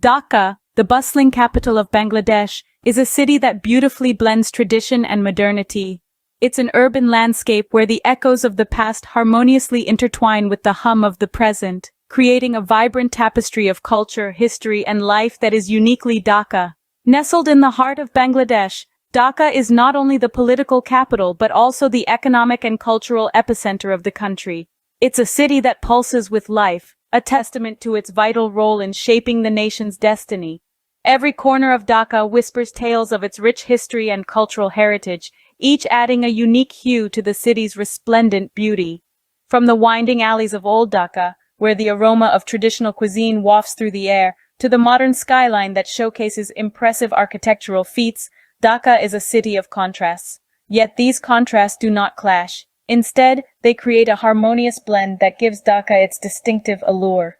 Dhaka, the bustling capital of Bangladesh, is a city that beautifully blends tradition and modernity. It's an urban landscape where the echoes of the past harmoniously intertwine with the hum of the present, creating a vibrant tapestry of culture, history, and life that is uniquely Dhaka. Nestled in the heart of Bangladesh, Dhaka is not only the political capital but also the economic and cultural epicenter of the country. It's a city that pulses with life, a testament to its vital role in shaping the nation's destiny. Every corner of Dhaka whispers tales of its rich history and cultural heritage, each adding a unique hue to the city's resplendent beauty. From the winding alleys of Old Dhaka, where the aroma of traditional cuisine wafts through the air, to the modern skyline that showcases impressive architectural feats, Dhaka is a city of contrasts. Yet these contrasts do not clash. Instead, they create a harmonious blend that gives Dhaka its distinctive allure.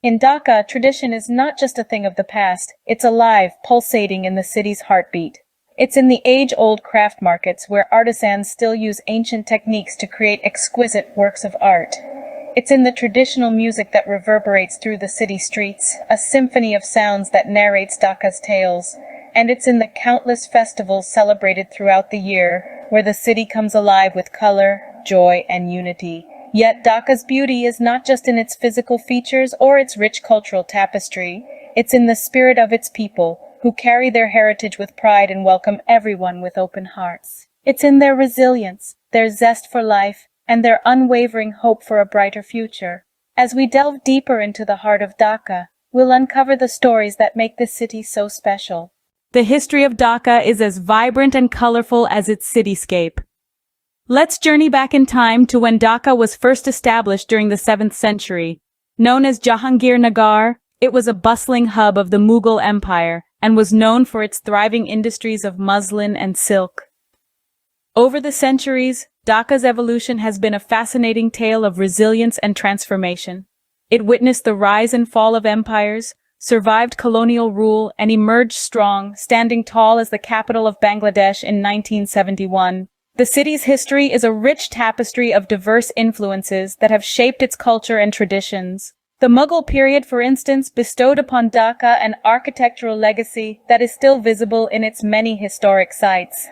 In Dhaka, tradition is not just a thing of the past, it's alive, pulsating in the city's heartbeat. It's in the age-old craft markets where artisans still use ancient techniques to create exquisite works of art. It's in the traditional music that reverberates through the city streets, a symphony of sounds that narrates Dhaka's tales. And it's in the countless festivals celebrated throughout the year, where the city comes alive with color, joy, and unity. Yet Dhaka's beauty is not just in its physical features or its rich cultural tapestry, it's in the spirit of its people, who carry their heritage with pride and welcome everyone with open hearts. It's in their resilience, their zest for life, and their unwavering hope for a brighter future. As we delve deeper into the heart of Dhaka, we'll uncover the stories that make this city so special. The history of Dhaka is as vibrant and colorful as its cityscape. Let's journey back in time to when Dhaka was first established during the 7th century. Known as Jahangir Nagar, it was a bustling hub of the Mughal Empire and was known for its thriving industries of muslin and silk. Over the centuries, Dhaka's evolution has been a fascinating tale of resilience and transformation. It witnessed the rise and fall of empires, survived colonial rule, and emerged strong, standing tall as the capital of Bangladesh in 1971. The city's history is a rich tapestry of diverse influences that have shaped its culture and traditions. The Mughal period, for instance, bestowed upon Dhaka an architectural legacy that is still visible in its many historic sites.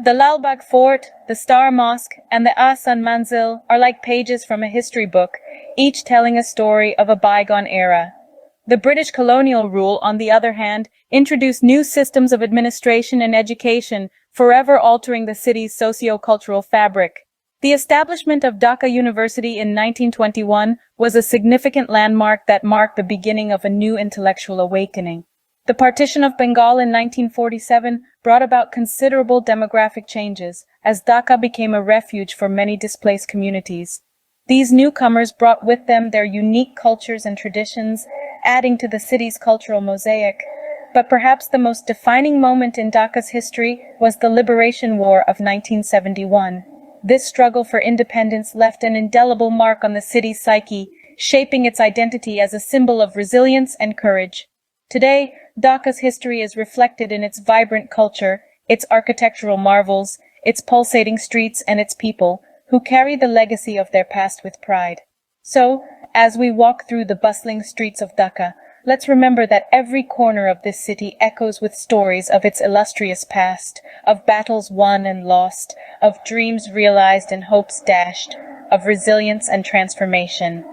The Lalbagh Fort, the Star Mosque, and the Ahsan Manzil are like pages from a history book, each telling a story of a bygone era. The British colonial rule, on the other hand, introduced new systems of administration and education, forever altering the city's socio-cultural fabric. The establishment of Dhaka University in 1921 was a significant landmark that marked the beginning of a new intellectual awakening. The partition of Bengal in 1947 brought about considerable demographic changes, as Dhaka became a refuge for many displaced communities. These newcomers brought with them their unique cultures and traditions, adding to the city's cultural mosaic. But perhaps the most defining moment in Dhaka's history was the Liberation War of 1971. This struggle for independence left an indelible mark on the city's psyche, shaping its identity as a symbol of resilience and courage. Today, Dhaka's history is reflected in its vibrant culture, its architectural marvels, its pulsating streets, and its people, who carry the legacy of their past with pride. So, as we walk through the bustling streets of Dhaka, let's remember that every corner of this city echoes with stories of its illustrious past, of battles won and lost, of dreams realized and hopes dashed, of resilience and transformation.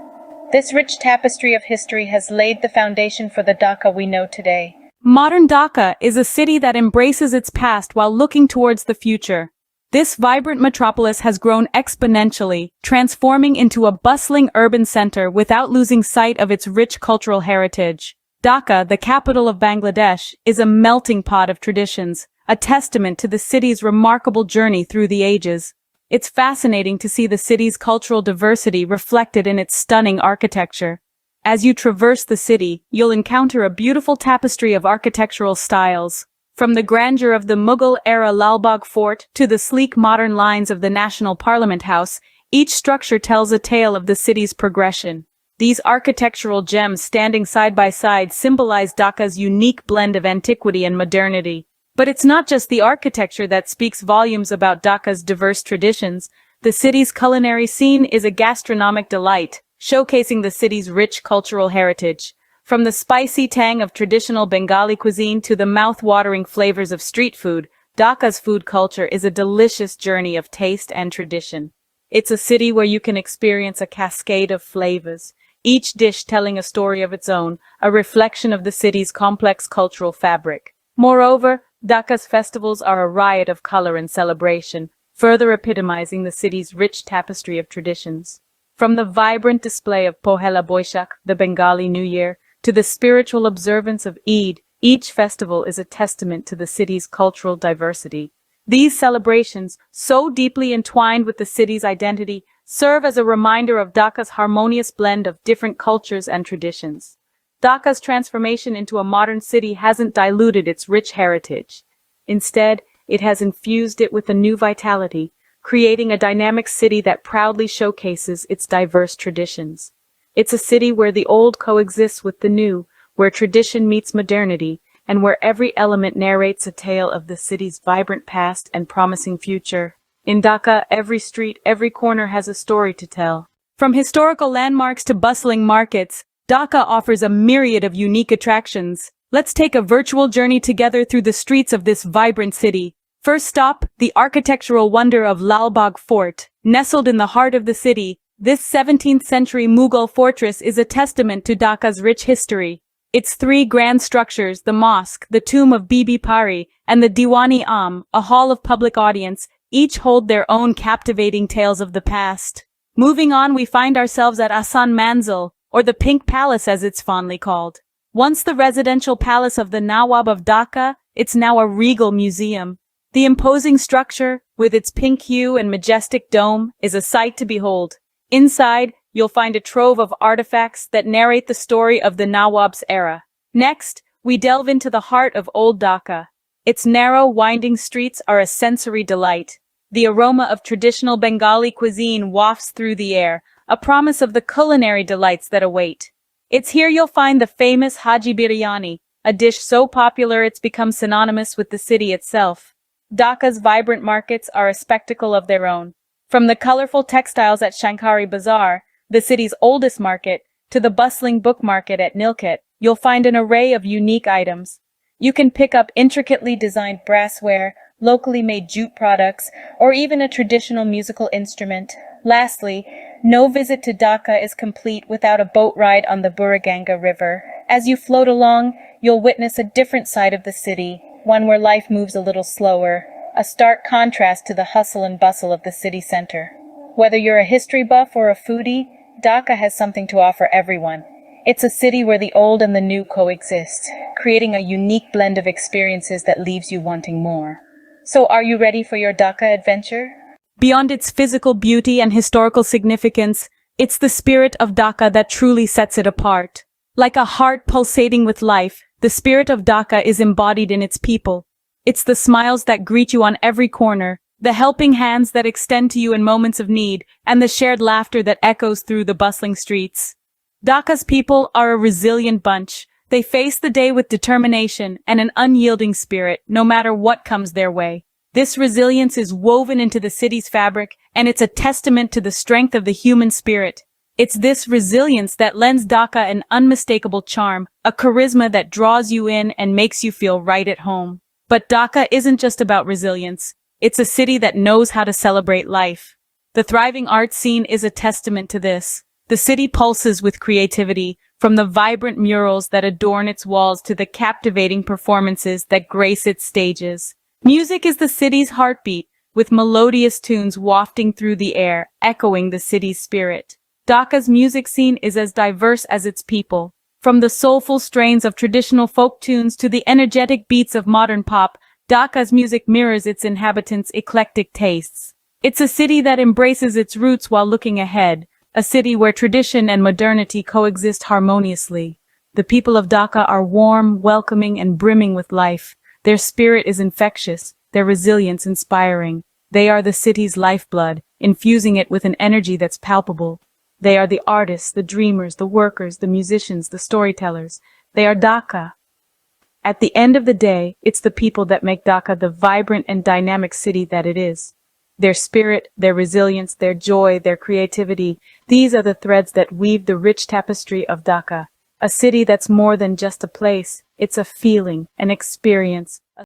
This rich tapestry of history has laid the foundation for the Dhaka we know today. Modern Dhaka is a city that embraces its past while looking towards the future. This vibrant metropolis has grown exponentially, transforming into a bustling urban center without losing sight of its rich cultural heritage. Dhaka, the capital of Bangladesh, is a melting pot of traditions, a testament to the city's remarkable journey through the ages. It's fascinating to see the city's cultural diversity reflected in its stunning architecture. As you traverse the city, you'll encounter a beautiful tapestry of architectural styles. From the grandeur of the Mughal-era Lalbagh Fort to the sleek modern lines of the National Parliament House, each structure tells a tale of the city's progression. These architectural gems standing side by side symbolize Dhaka's unique blend of antiquity and modernity. But it's not just the architecture that speaks volumes about Dhaka's diverse traditions. The city's culinary scene is a gastronomic delight, showcasing the city's rich cultural heritage. From the spicy tang of traditional Bengali cuisine to the mouth-watering flavors of street food, Dhaka's food culture is a delicious journey of taste and tradition. It's a city where you can experience a cascade of flavors, each dish telling a story of its own, a reflection of the city's complex cultural fabric. Moreover, Dhaka's festivals are a riot of color and celebration, further epitomizing the city's rich tapestry of traditions. From the vibrant display of Pohela Boishakh, the Bengali New Year, to the spiritual observance of Eid, each festival is a testament to the city's cultural diversity. These celebrations, so deeply entwined with the city's identity, serve as a reminder of Dhaka's harmonious blend of different cultures and traditions. Dhaka's transformation into a modern city hasn't diluted its rich heritage. Instead, it has infused it with a new vitality, creating a dynamic city that proudly showcases its diverse traditions. It's a city where the old coexists with the new, where tradition meets modernity, and where every element narrates a tale of the city's vibrant past and promising future. In Dhaka, every street, every corner has a story to tell. From historical landmarks to bustling markets, Dhaka offers a myriad of unique attractions. Let's take a virtual journey together through the streets of this vibrant city. First stop, the architectural wonder of Lalbagh Fort. Nestled in the heart of the city, this 17th-century Mughal fortress is a testament to Dhaka's rich history. Its three grand structures, the mosque, the tomb of Bibi Pari, and the Diwani-Am, a hall of public audience, each hold their own captivating tales of the past. Moving on, we find ourselves at Ahsan Manzil, or the Pink Palace as it's fondly called. Once the residential palace of the Nawab of Dhaka, it's now a regal museum. The imposing structure, with its pink hue and majestic dome, is a sight to behold. Inside, you'll find a trove of artifacts that narrate the story of the Nawab's era. Next, we delve into the heart of Old Dhaka. Its narrow, winding streets are a sensory delight. The aroma of traditional Bengali cuisine wafts through the air, a promise of the culinary delights that await. It's here you'll find the famous Haji Biryani, a dish so popular it's become synonymous with the city itself. Dhaka's vibrant markets are a spectacle of their own. From the colorful textiles at Shankari Bazaar, the city's oldest market, to the bustling book market at Nilkut, you'll find an array of unique items. You can pick up intricately designed brassware, locally made jute products, or even a traditional musical instrument. Lastly, no visit to Dhaka is complete without a boat ride on the Buriganga River. As you float along, you'll witness a different side of the city, one where life moves a little slower, a stark contrast to the hustle and bustle of the city center. Whether you're a history buff or a foodie, Dhaka has something to offer everyone. It's a city where the old and the new coexist, creating a unique blend of experiences that leaves you wanting more. So are you ready for your Dhaka adventure? Beyond its physical beauty and historical significance, it's the spirit of Dhaka that truly sets it apart. Like a heart pulsating with life, the spirit of Dhaka is embodied in its people. It's the smiles that greet you on every corner, the helping hands that extend to you in moments of need, and the shared laughter that echoes through the bustling streets. Dhaka's people are a resilient bunch. They face the day with determination and an unyielding spirit, no matter what comes their way. This resilience is woven into the city's fabric, and it's a testament to the strength of the human spirit. It's this resilience that lends Dhaka an unmistakable charm, a charisma that draws you in and makes you feel right at home. But Dhaka isn't just about resilience. It's a city that knows how to celebrate life. The thriving art scene is a testament to this. The city pulses with creativity, from the vibrant murals that adorn its walls to the captivating performances that grace its stages. Music is the city's heartbeat, with melodious tunes wafting through the air, echoing the city's spirit. Dhaka's music scene is as diverse as its people. From the soulful strains of traditional folk tunes to the energetic beats of modern pop, Dhaka's music mirrors its inhabitants' eclectic tastes. It's a city that embraces its roots while looking ahead, a city where tradition and modernity coexist harmoniously. The people of Dhaka are warm, welcoming, and brimming with life. Their spirit is infectious, their resilience inspiring. They are the city's lifeblood, infusing it with an energy that's palpable. They are the artists, the dreamers, the workers, the musicians, the storytellers. They are Dhaka. At the end of the day, it's the people that make Dhaka the vibrant and dynamic city that it is. Their spirit, their resilience, their joy, their creativity, these are the threads that weave the rich tapestry of Dhaka. A city that's more than just a place, it's a feeling, an experience.